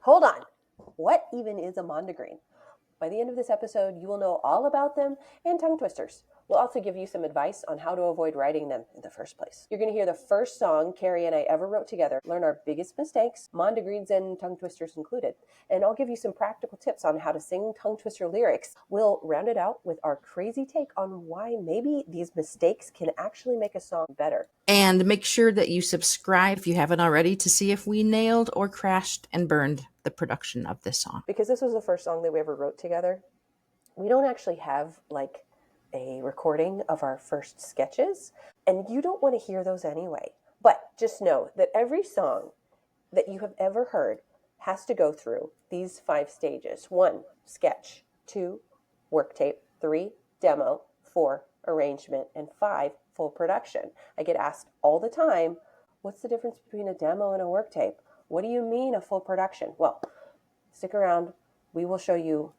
Hold on. What even is a Mondegreen? By the end of this episode, you will know all about them and tongue twisters. We'll also give you some advice on how to avoid writing them in the first place. You're going to hear the first song Kerri and I ever wrote together, learn our biggest mistakes, Mondegreens and tongue twisters included, and I'll give you some practical tips on how to sing tongue twister lyrics. We'll round it out with our crazy take on why maybe these mistakes can actually make a song better. And make sure that you subscribe if you haven't already to see if we nailed or crashed and burned the production of this song. Because this was the first song that we ever wrote together, we don't actually have like a recording of our first sketches, and you don't want to hear those anyway. But just know that every song that you have ever heard has to go through these 5 stages. 1, sketch. 2, work tape. 3, demo. 4, arrangement. And 5, full production. I get asked all the time, what's the difference between a demo and a work tape? What do you mean a full production? Well, stick around. We will show you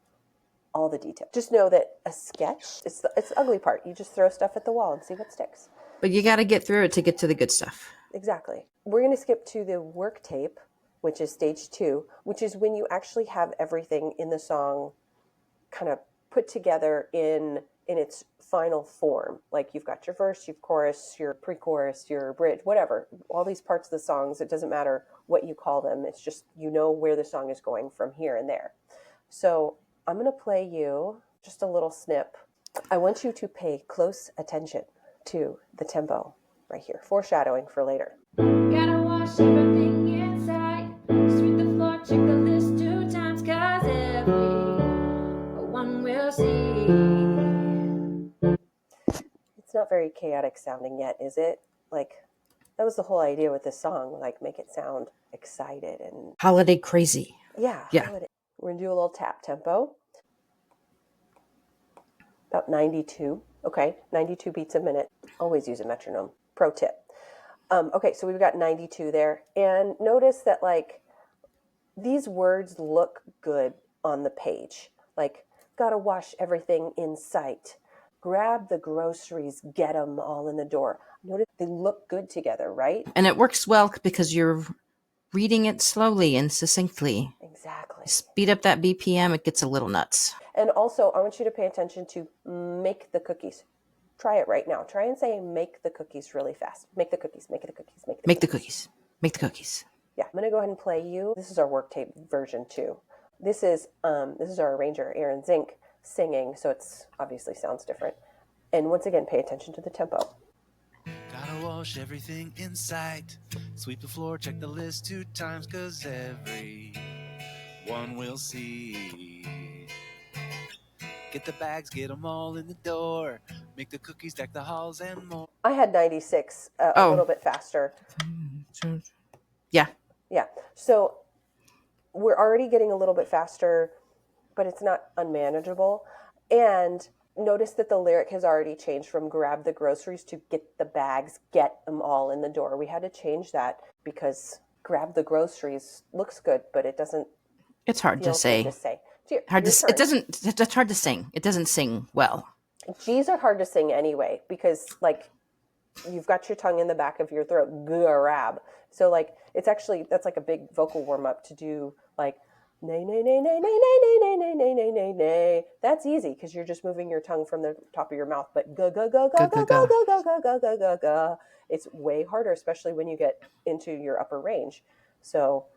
all the details. Just know that a sketch, it's the ugly part. You just throw stuff at the wall and see what sticks. But you got to get through it to get to the good stuff. Exactly. We're going to skip to the work tape, which is stage 2, which is when you actually have everything in the song kind of put together in its final form. Like you've got your verse, your chorus, your pre-chorus, your bridge, whatever. All these parts of the songs, it doesn't matter what you call them. It's just you know where the song is going from here and there. So I'm going to play you just a little snip. I want you to pay close attention to the tempo right here. Foreshadowing for later. Gotta wash everything inside. Sweep the floor, check the list 2 times, cause everyone will see. It's not very chaotic sounding yet, is it? Like, that was the whole idea with this song, like make it sound excited and holiday crazy. Yeah. Holiday. We're gonna do a little tap tempo. About 92. Okay, 92 beats a minute. Always use a metronome. Pro tip. Okay, so we've got 92 there. And notice that like these words look good on the page. Like, gotta wash everything in sight. Grab the groceries, get them all in the door. Notice they look good together, right? And it works well because you're reading it slowly and succinctly. Exactly. Speed up that BPM, it gets a little nuts. And also, I want you to pay attention to make the cookies. Try it right now. Try and say make the cookies really fast. Make the cookies, make the cookies, make the Make the cookies. cookies. Make the cookies. Yeah, I'm going to go ahead and play you. This is our work tape version 2. This is our arranger, Aaron Zink, singing, so it's obviously sounds different. And once again, pay attention to the tempo. Gotta wash everything in sight. Sweep the floor, check the list 2 times, cause everyone will see. Get the bags, get them all in the door. Make the cookies, deck the halls, and more. I had 96, a little bit faster. Yeah. Yeah. So we're already getting a little bit faster, but it's not unmanageable. And notice that the lyric has already changed from grab the groceries to get the bags, get them all in the door. We had to change that because grab the groceries looks good, but it doesn't. It's hard to say. It's hard to sing. It doesn't sing well. G's are hard to sing anyway because like you've got your tongue in the back of your throat, grab. So like it's actually that's like a big vocal warm up to do like nay nay nay nay nay nay nay nay nay nay nay nay. That's easy because you're just moving your tongue from the top of your mouth. But ga ga ga ga ga ga ga ga ga ga ga ga. It's way harder, especially when you get into your upper range. So,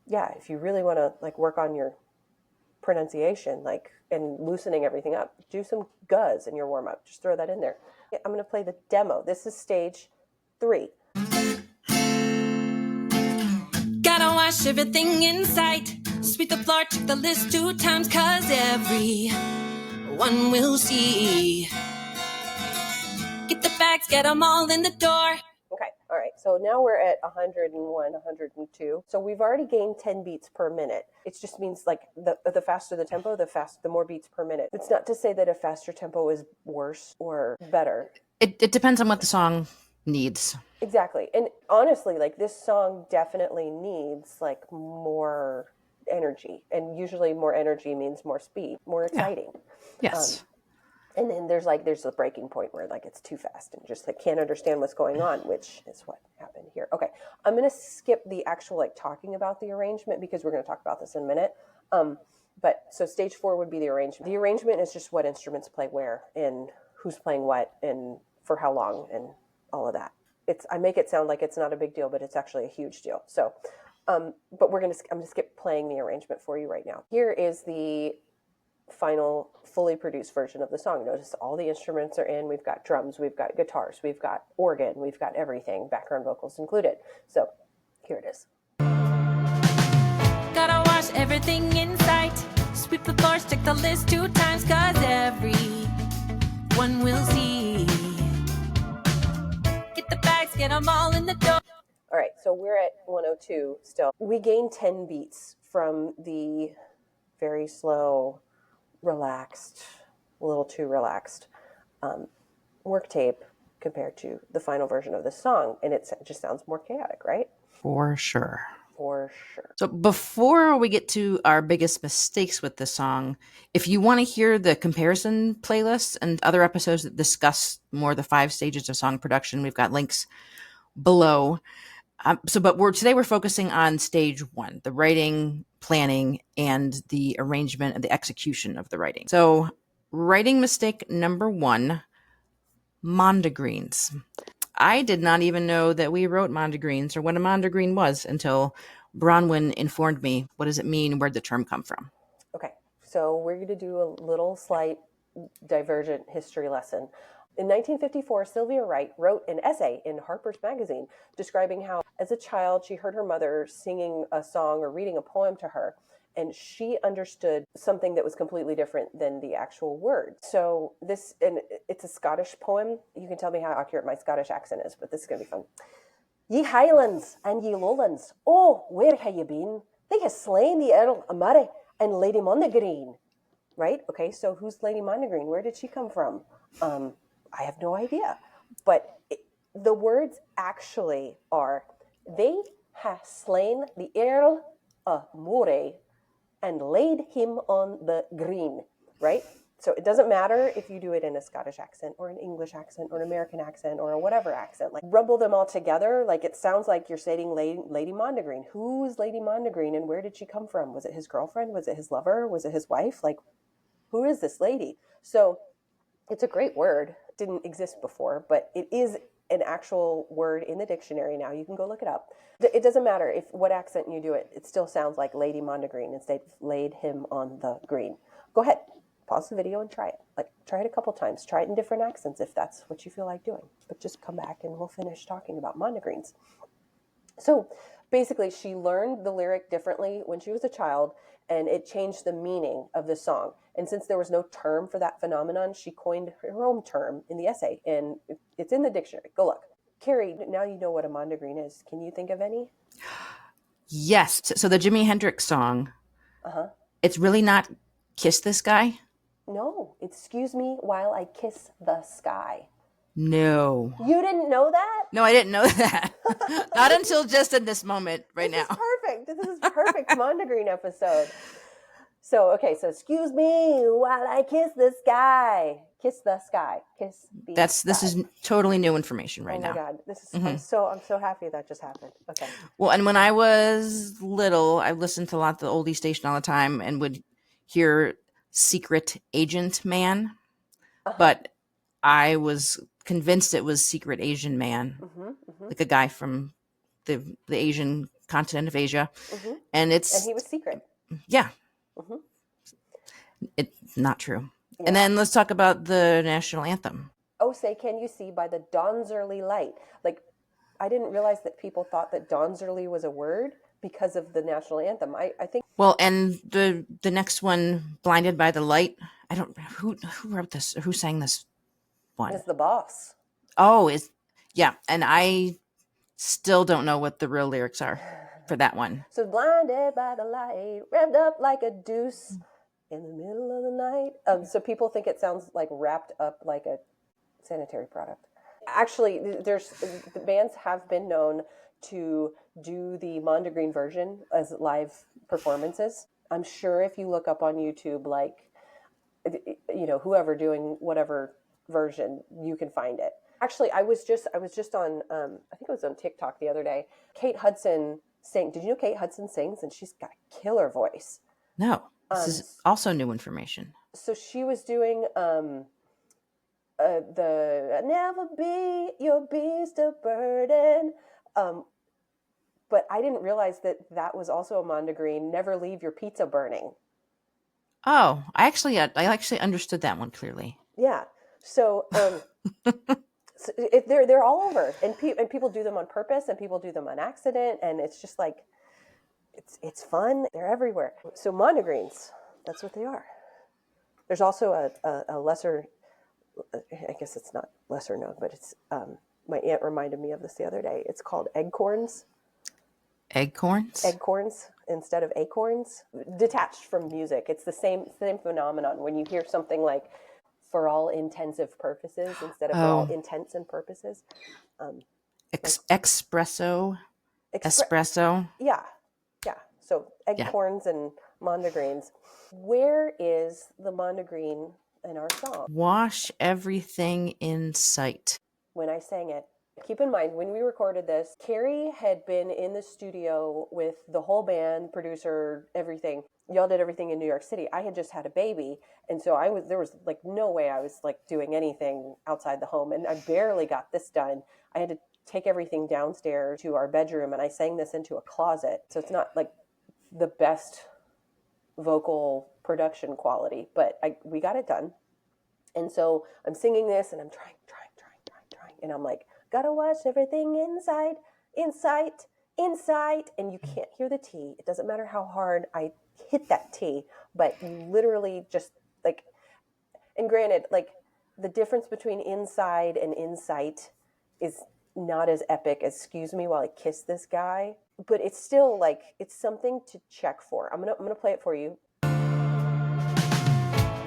yeah, if you really want to like work on your pronunciation, like and loosening everything up, do some guzz in your warm up. Just throw that in there. I'm going to play the demo. This is stage 3. Gotta wash everything in sight. Sweep the floor, check the list 2 times, cause everyone will see. Get the bags, get them all in the door. Okay, all right. So now we're at 101, 102. So we've already gained 10 beats per minute. It just means like the faster the tempo, the more beats per minute. It's not to say that a faster tempo is worse or better. It depends on what the song needs. Exactly. And honestly, like this song definitely needs like more energy. And usually more energy means more speed, more exciting. Yes. And then there's the breaking point where like it's too fast and just like can't understand what's going on, which is what happened here. Okay, I'm gonna skip the actual like talking about the arrangement because we're gonna talk about this in a minute. But so stage 4 would be the arrangement. The arrangement is just what instruments play where and who's playing what and for how long and all of that. I make it sound like it's not a big deal, but it's actually a huge deal. So, but I'm gonna skip playing the arrangement for you right now. Here is the final fully produced version of the song. Notice all the instruments are in. We've got drums, we've got guitars, we've got organ, we've got everything, background vocals included. So here it is. Gotta wash everything in sight. Sweep the floors, check the list 2 times, cause everyone will see. Get the bags, get them all in the door. All right, so we're at 102 still. We gained 10 beats from the very slow, relaxed, a little too relaxed work tape compared to the final version of the song. And it just sounds more chaotic, right? For sure. For sure. So before we get to our biggest mistakes with this song, if you want to hear the comparison playlists and other episodes that discuss more the 5 stages of song production, we've got links below. Today we're focusing on stage 1, the writing, planning, and the arrangement and the execution of the writing. So writing mistake number 1, Mondegreens. I did not even know that we wrote Mondegreens or what a Mondegreen was until Bronwyn informed me. What does it mean? Where'd the term come from? Okay, so we're going to do a little slight divergent history lesson. In 1954, Sylvia Wright wrote an essay in Harper's Magazine describing how, as a child, she heard her mother singing a song or reading a poem to her, and she understood something that was completely different than the actual word. So it's a Scottish poem. You can tell me how accurate my Scottish accent is, but this is going to be fun. Ye Highlands and ye Lowlands, oh, where ha ye been? They ha slain the Earl of Murray and Lady Mondegreen. Right? Okay, so who's Lady Mondegreen? Where did she come from? I have no idea. But the words actually are, they ha slain the Earl of Moray and laid him on the green, right? So it doesn't matter if you do it in a Scottish accent or an English accent or an American accent or a whatever accent. Like rumble them all together, like it sounds like you're saying Lady Mondegreen. Who is Lady Mondegreen and where did she come from? Was it his girlfriend? Was it his lover? Was it his wife? Like, who is this lady? So it's a great word. It didn't exist before, but it is an actual word in the dictionary now. You can go look it up. It doesn't matter if what accent you do it. It still sounds like Lady Mondegreen instead of laid him on the green. Go ahead, pause the video and try it. Like, try it a couple times. Try it in different accents if that's what you feel like doing. But just come back and we'll finish talking about Mondegreens. So basically, she learned the lyric differently when she was a child, and it changed the meaning of the song. And since there was no term for that phenomenon, she coined her own term in the essay, and it's in the dictionary. Go look. Kerri, now you know what a Mondegreen is. Can you think of any? Yes. So the Jimi Hendrix song, it's really not Kiss This Guy? No, excuse me while I kiss the sky. No. You didn't know that? No, I didn't know that. Not until just in this moment right now. This is perfect. This is perfect Mondegreen episode. So, okay, so excuse me while I kiss the sky. Kiss the sky. Kiss the sky. This is totally new information right now. Oh my God. This is I'm so happy that just happened. Okay. Well, and when I was little, I listened to a lot of the oldie station all the time and would hear Secret Agent Man. But I was convinced it was Secret Asian Man, like a guy from the Asian continent of Asia, and he was secret. Yeah, it's not true. Yeah. And then let's talk about the national anthem. Oh, say can you see by the dawn's early light? Like, I didn't realize that people thought that dawn's early was a word because of the national anthem. I think. Well, and the next one, Blinded by the Light. I don't who wrote this or who sang this one. It's the Boss. Oh, and I still don't know what the real lyrics are for that one. So blinded by the light, revved up like a deuce in the middle of the night. So people think it sounds like wrapped up like a sanitary product. Actually, the bands have been known to do the Mondegreen version as live performances. I'm sure if you look up on YouTube, like whoever doing whatever version, you can find it. Actually, I was just on I think it was on TikTok the other day. Kate Hudson sang. Did you know Kate Hudson sings? And she's got a killer voice. No, this is also new information. So she was doing the "Never Be Your Beast of Burden," but I didn't realize that was also a Mondegreen. Never leave your pizza burning. Oh, I actually understood that one clearly. Yeah. So, so they're all over, and people do them on purpose, and people do them on accident, and it's just like it's fun. They're everywhere. So Mondegreens, that's what they are. There's also a lesser, I guess it's not lesser known, but it's my aunt reminded me of this the other day. It's called Eggcorns. Eggcorns? Eggcorns instead of acorns, detached from music. It's the same phenomenon when you hear something like "for all intensive purposes" instead of "for all intents and purposes." Espresso. Yeah. So Eggcorns and Mondegreens. Where is the Mondegreen in our song? Wash everything in sight. When I sang it, keep in mind, when we recorded this, Kerri had been in the studio with the whole band, producer, everything. Y'all did everything in New York City. I had just had a baby, and so there was like no way I was like doing anything outside the home, and I barely got this done. I had to take everything downstairs to our bedroom, and I sang this into a closet. So it's not like the best vocal production quality, but we got it done. And so I'm singing this, and I'm trying, and I'm like, gotta wash everything inside, and you can't hear the T. It doesn't matter how hard I hit that T, but you literally just like, and granted, like the difference between inside and insight is not as epic as "Excuse Me While I Kiss This Guy," but it's still like, it's something to check for. I'm gonna play it for you.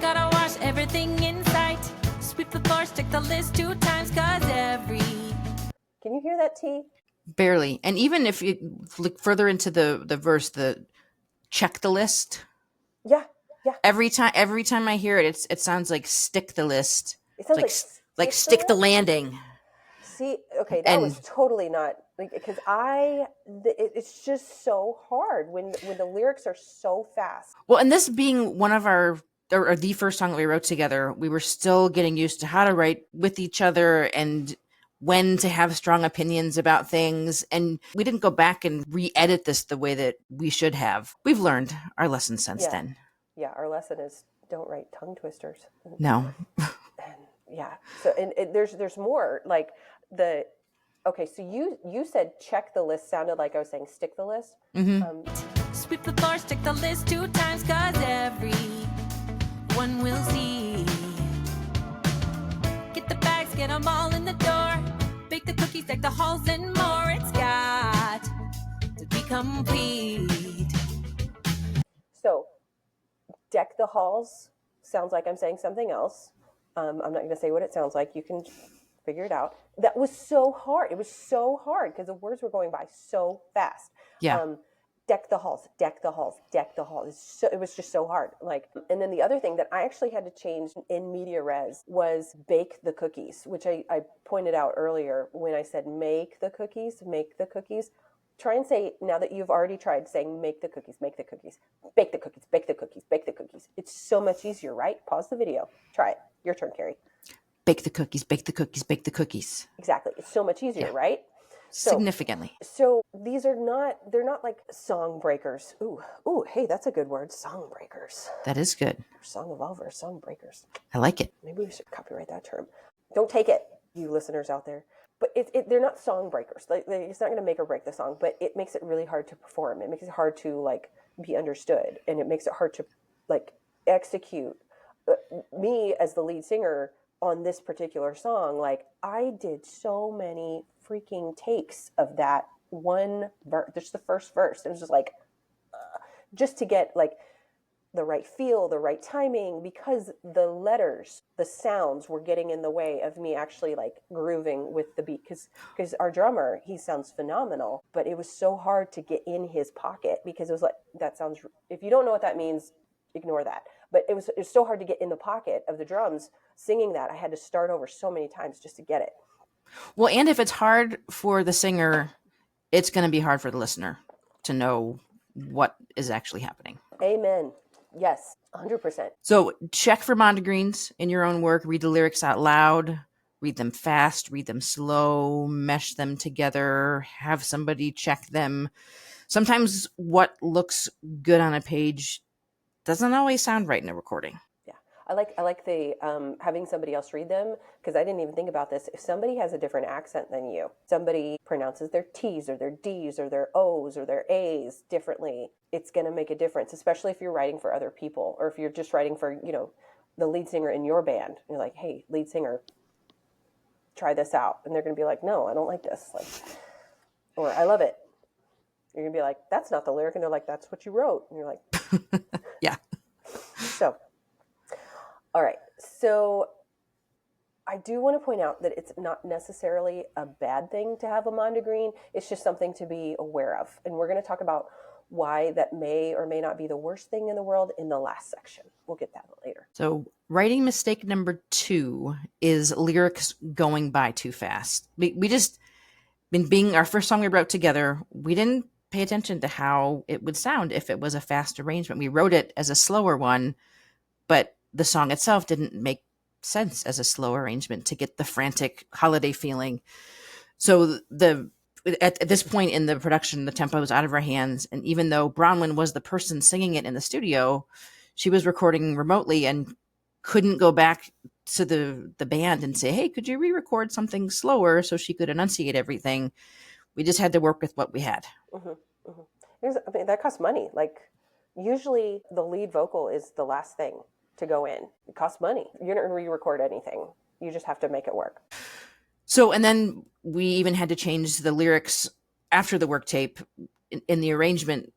Gotta wash everything in sight. Sweep the floors, check the list 2 times, cause every... Can you hear that T? Barely. And even if you look further into the verse, the check the list. Yeah. Every time I hear it, it sounds like stick the list. It sounds like stick the landing. See, okay, that was totally not, because it's just so hard when the lyrics are so fast. Well, and this being one of or the first song that we wrote together, we were still getting used to how to write with each other and when to have strong opinions about things. And we didn't go back and re-edit this the way that we should have. We've learned our lesson since then. Yeah, our lesson is don't write tongue twisters. No. Yeah. So and there's more like okay, so you said check the list sounded like I was saying stick the list. Mm-hmm. Sweep the floors, check the list 2 times, cause everyone will see. Get the bags, get them all in the door. Bake the cookies, deck the halls and more. It's got to be complete. So deck the halls sounds like I'm saying something else. I'm not going to say what it sounds like. You can figure it out. That was so hard. It was so hard because the words were going by so fast. Yeah. Deck the halls, deck the halls, deck the halls. It was just so hard. Like, and then the other thing that I actually had to change in media res was bake the cookies, which I pointed out earlier when I said make the cookies. Try and say, now that you've already tried saying make the cookies, bake the cookies, bake the cookies. It's so much easier, right? Pause the video. Try it. Your turn, Kerri. Bake the cookies, bake the cookies, bake the cookies. Exactly. It's so much easier, right? Significantly. So these they're not like song breakers. Ooh, hey, that's a good word. Song breakers. That is good. Song evolvers, song breakers. I like it. Maybe we should copyright that term. Don't take it, you listeners out there. But they're not song breakers. It's not going to make or break the song, but it makes it really hard to perform. It makes it hard to like be understood, and it makes it hard to like execute. Me as the lead singer on this particular song, like I did so many freaking takes of that one verse, just the first verse. It was just like, just to get like the right feel, the right timing, because the letters, the sounds were getting in the way of me actually like grooving with the beat. Because our drummer, he sounds phenomenal, but it was so hard to get in his pocket because it was like, that sounds, if you don't know what that means, ignore that. But it was so hard to get in the pocket of the drums singing that. I had to start over so many times just to get it. Well, and if it's hard for the singer, it's going to be hard for the listener to know what is actually happening. Amen. Yes, 100%. So check for Mondegreens in your own work. Read the lyrics out loud. Read them fast. Read them slow. Mesh them together. Have somebody check them. Sometimes what looks good on a page doesn't always sound right in a recording. Yeah, I like the having somebody else read them, because I didn't even think about this. If somebody has a different accent than you, somebody pronounces their T's or their D's or their O's or their A's differently, it's going to make a difference, especially if you're writing for other people, or if you're just writing for, the lead singer in your band. You're like, hey, lead singer, try this out. And they're going to be like, no, I don't like this. Or I love it. You're going to be like, that's not the lyric. And they're like, that's what you wrote. And you're like, yeah. So, all right. So I do want to point out that it's not necessarily a bad thing to have a Mondegreen. It's just something to be aware of. And we're going to talk about why that may or may not be the worst thing in the world in the last section. We'll get that later. So writing mistake number 2 is lyrics going by too fast. We just, being our first song we wrote together, we didn't pay attention to how it would sound if it was a fast arrangement. We wrote it as a slower one, but the song itself didn't make sense as a slow arrangement to get the frantic holiday feeling. So at this point in the production, the tempo was out of our hands. And even though Bronwyn was the person singing it in the studio, she was recording remotely and couldn't go back to the band and say, hey, could you re-record something slower, so she could enunciate everything. We just had to work with what we had. Mm-hmm, mm-hmm. That costs money. Usually the lead vocal is the last thing to go in. It costs money. You're not going to re-record anything. You just have to make it work. So, and then we even had to change the lyrics after the work tape in the arrangement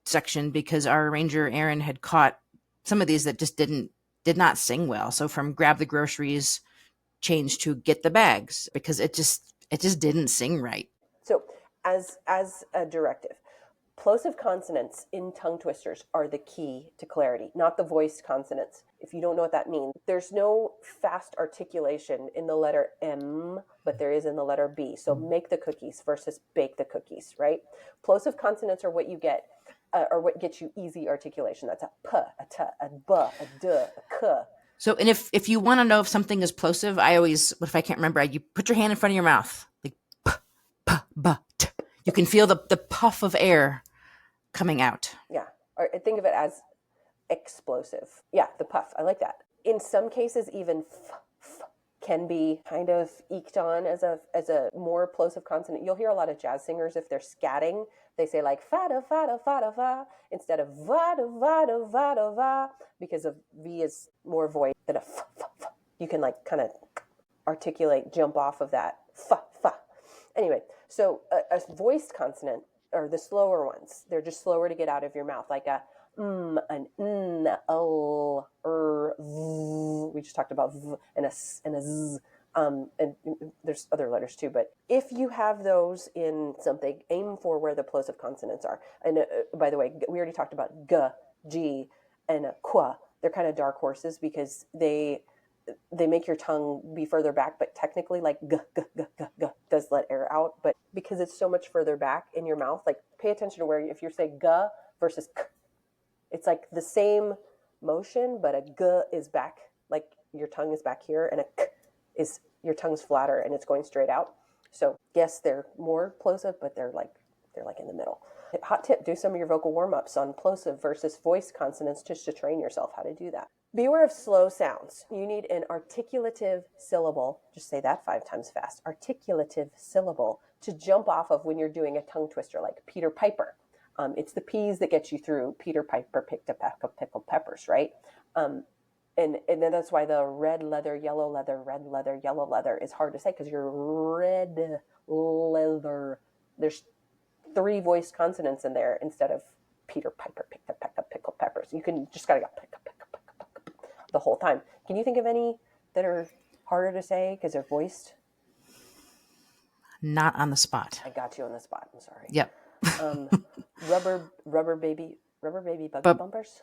section, because our arranger, Aaron, had caught some of these that just did not sing well. So from grab the groceries, changed to get the bags, because it just didn't sing right. So as a directive, plosive consonants in tongue twisters are the key to clarity, not the voiced consonants. If you don't know what that means, there's no fast articulation in the letter M, but there is in the letter B. So make the cookies versus bake the cookies, right? Plosive consonants are what you get, or what gets you easy articulation. That's a P, a T, a B, a D, a K. So, and if you want to know if something is plosive, I always, what if I can't remember, you put your hand in front of your mouth, like P, P, B, T. You can feel the puff of air coming out. Yeah, or think of it as explosive. Yeah, the puff. I like that. In some cases, even f can be kind of eked on as a more plosive consonant. You'll hear a lot of jazz singers, if they're scatting, they say like fa da fa da fa da fa instead of va da va da va da va, because of V is more voice than a f. You can kind of articulate, jump off of that fa. Anyway, so a voiced consonant, or the slower ones, they're just slower to get out of your mouth, like a an n, l, v. We just talked about v and a s and a z. And there's other letters too, but if you have those in something, aim for where the plosive consonants are. And by the way, we already talked about g, g, and qua. They're kind of dark horses because they make your tongue be further back, but technically g does let air out. But because it's so much further back in your mouth, pay attention to where, if you say g versus k, it's like the same motion, but a g is back, like your tongue is back here, and a k is your tongue's flatter and it's going straight out. So yes, they're more plosive, but they're like in the middle. Hot tip, do some of your vocal warm-ups on plosive versus voiced consonants just to train yourself how to do that. Beware of slow sounds. You need an articulative syllable. Just say that 5 times fast. Articulative syllable to jump off of when you're doing a tongue twister, like Peter Piper. It's the P's that get you through. Peter Piper picked a pack of pickled peppers, right? And then that's why the red leather, yellow leather is hard to say, because you're red leather. There's 3 voiced consonants in there instead of Peter Piper picked a peck of pickled peppers. You just gotta go pick the whole time. Can you think of any that are harder to say because they're voiced? Not on the spot. I got you on the spot. I'm sorry. Yep. Rubber baby buggy bumpers.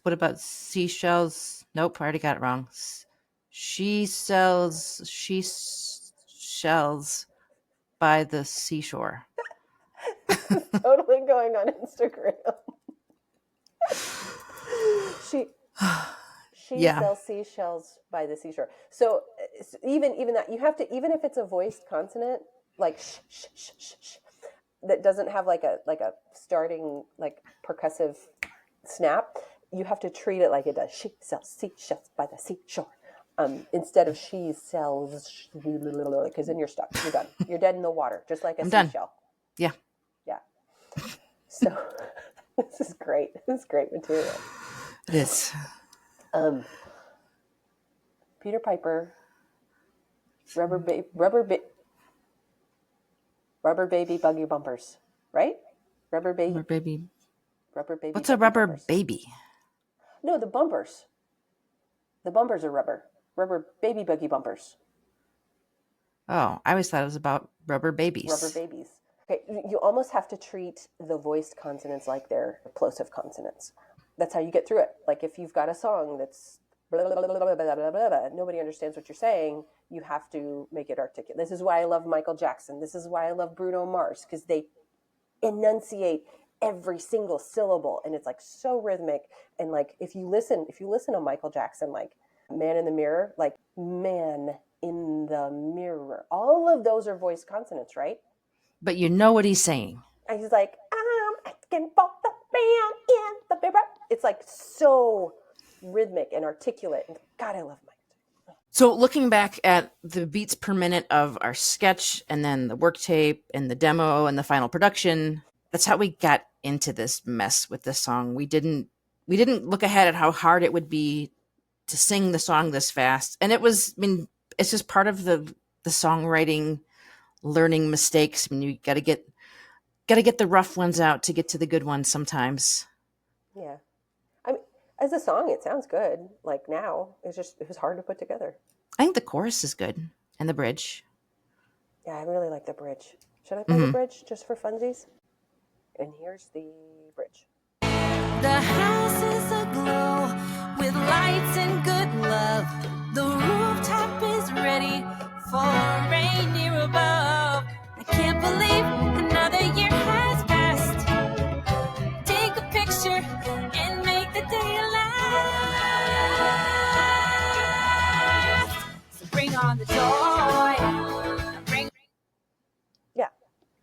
What about seashells? Nope, I already got it wrong. Shells by the seashore. This is totally going on Instagram. She Yeah. sells seashells by the seashore. So even that, you have to, even if it's a voiced consonant, like sh, that doesn't have like a starting like percussive snap, you have to treat it like it does. She sells seashells by the seashore. Instead of she sells, because then you're stuck. You're done. You're dead in the water, just like a seashell. Yeah. Yeah. So this is great. This is great material. It is. Peter Piper, rubber baby buggy bumpers, right? Rubber baby. What's a rubber bumpers. Baby? No, the bumpers. The bumpers are rubber. Rubber baby buggy bumpers. Oh, I always thought it was about rubber babies. Rubber babies. Okay, you almost have to treat the voiced consonants like they're plosive consonants. That's how you get through it. Like if you've got a song that's blah, blah, blah, blah, blah, blah, blah, blah, nobody understands what you're saying, you have to make it articulate. This is why I love Michael Jackson. This is why I love Bruno Mars, because they enunciate every single syllable, and it's like so rhythmic. And like if you listen to Michael Jackson, like Man in the Mirror, like man in the mirror, all of those are voiced consonants, right? But you know what he's saying. And he's like, I'm asking for the man in the mirror. It's like so rhythmic and articulate. And God, I love Mike. So looking back at the beats per minute of our sketch and then the work tape and the demo and the final production, that's how we got into this mess with this song. We didn't look ahead at how hard it would be to sing the song this fast. And it was, I mean, it's just part of the songwriting learning mistakes. I mean, you got to get the rough ones out to get to the good ones sometimes. Yeah. I mean, as a song, it sounds good. Like now, it was hard to put together. I think the chorus is good and the bridge. Yeah, I really like the bridge. Should I play the bridge just for funsies? And here's the bridge. The house is aglow with lights and good love. The rooftop is ready for reindeer above. I can't believe another year has passed. Take a picture and make the day last. So bring on the joy. Yeah,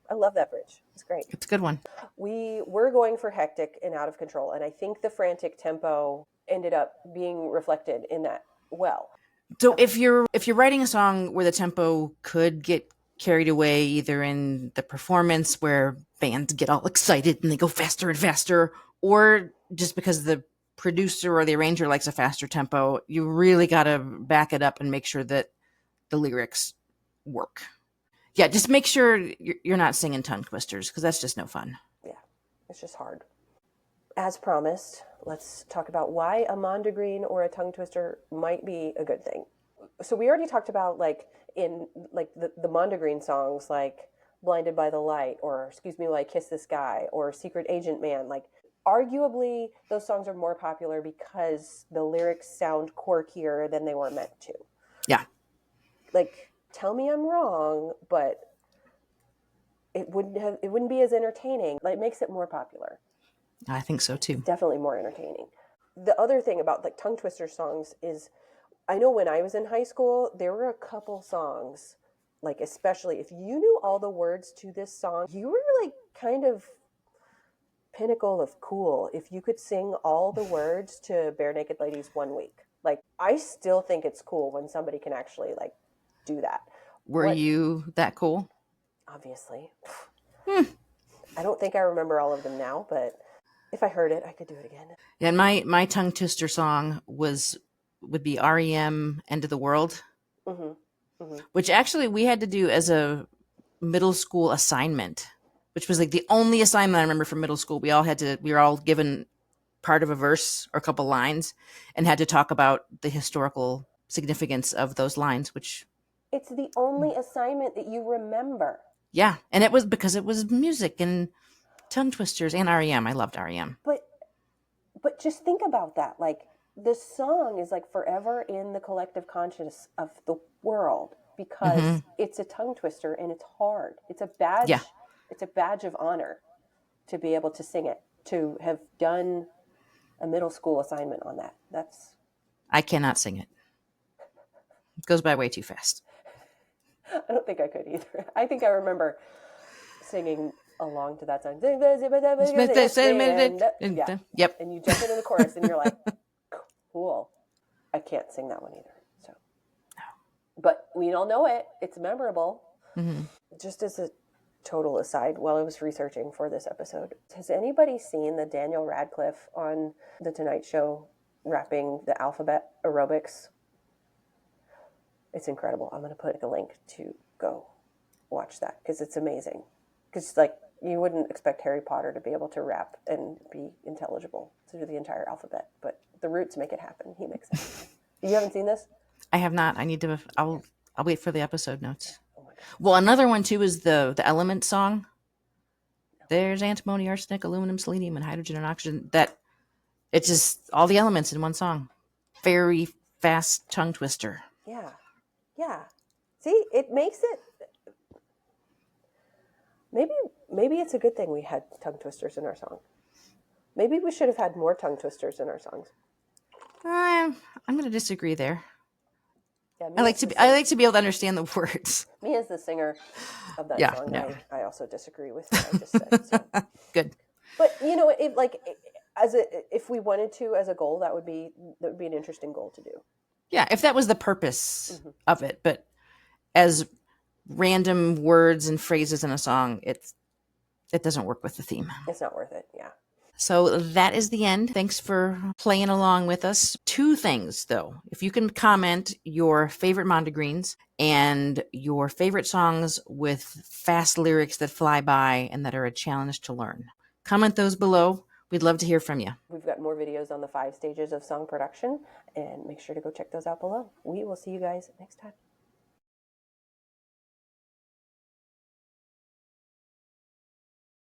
I love that bridge. It's great. It's a good one. We were going for hectic and out of control, and I think the frantic tempo ended up being reflected in that well. So if you're writing a song where the tempo could get carried away, either in the performance where bands get all excited and they go faster and faster, or just because the producer or the arranger likes a faster tempo, you really got to back it up and make sure that the lyrics work. Yeah, just make sure you're not singing tongue twisters, because that's just no fun. Yeah, it's just hard. As promised, let's talk about why a Mondegreen or a tongue twister might be a good thing. So we already talked about like in like the Mondegreen songs, like Blinded by the Light, or Excuse Me While I Kiss This Guy, or Secret Agent Man. Like arguably those songs are more popular because the lyrics sound quirkier than they were meant to. Yeah. Like, tell me I'm wrong, but it wouldn't be as entertaining. Like, it makes it more popular. I think so too. Definitely more entertaining. The other thing about like tongue twister songs is, I know when I was in high school, there were a couple songs, like especially if you knew all the words to this song, you were like kind of pinnacle of cool if you could sing all the words to Bare Naked Ladies One Week. Like, I still think it's cool when somebody can actually like do that. Were you that cool? Obviously. I don't think I remember all of them now, but if I heard it, I could do it again. Yeah, and my tongue twister song would be REM End of the World, which actually we had to do as a middle school assignment, which was like the only assignment I remember from middle school. We were all given part of a verse or a couple lines and had to talk about the historical significance of those lines, which... It's the only assignment that you remember. Yeah, and it was because it was music and tongue twisters and REM. I loved REM. But But just think about that. Like, this song is like forever in the collective consciousness of the world because it's a tongue twister and it's hard. It's a badge. Yeah. It's a badge of honor to be able to sing it, to have done a middle school assignment on that. I cannot sing it. It goes by way too fast. I don't think I could either. I think I remember singing along to that song. Yeah. Yep. And you jump into the chorus and you're like, cool. I can't sing that one either. So, but we all know it. It's memorable. Just as a total aside, while I was researching for this episode, has anybody seen the Daniel Radcliffe on The Tonight Show rapping the alphabet aerobics? It's incredible. I'm going to put a link to go watch that because it's amazing. Because like you wouldn't expect Harry Potter to be able to rap and be intelligible through the entire alphabet, but the roots make it happen. He makes it happen. You haven't seen this? I have not. I need to. I'll wait for the episode notes. Oh my God. Well, another one too is the Element song. There's antimony, arsenic, aluminum, selenium, and hydrogen and oxygen. That it's just all the elements in one song. Very fast tongue twister. Yeah. Yeah. See, it makes it. Maybe it's a good thing we had tongue twisters in our song. Maybe we should have had more tongue twisters in our songs. I'm going to disagree there. Yeah, I like to be able to understand the words. Me as the singer of that song, no. I also disagree with what I just said. So. Good. But if we wanted to as a goal, that would be an interesting goal to do. Yeah, if that was the purpose of it, but as random words and phrases in a song, it doesn't work with the theme. It's not worth it. Yeah. So that is the end. Thanks for playing along with us. 2 things, though. If you can comment your favorite Mondegreens and your favorite songs with fast lyrics that fly by and that are a challenge to learn. Comment those below. We'd love to hear from you. We've got more videos on the 5 stages of song production, and make sure to go check those out below. We will see you guys next time.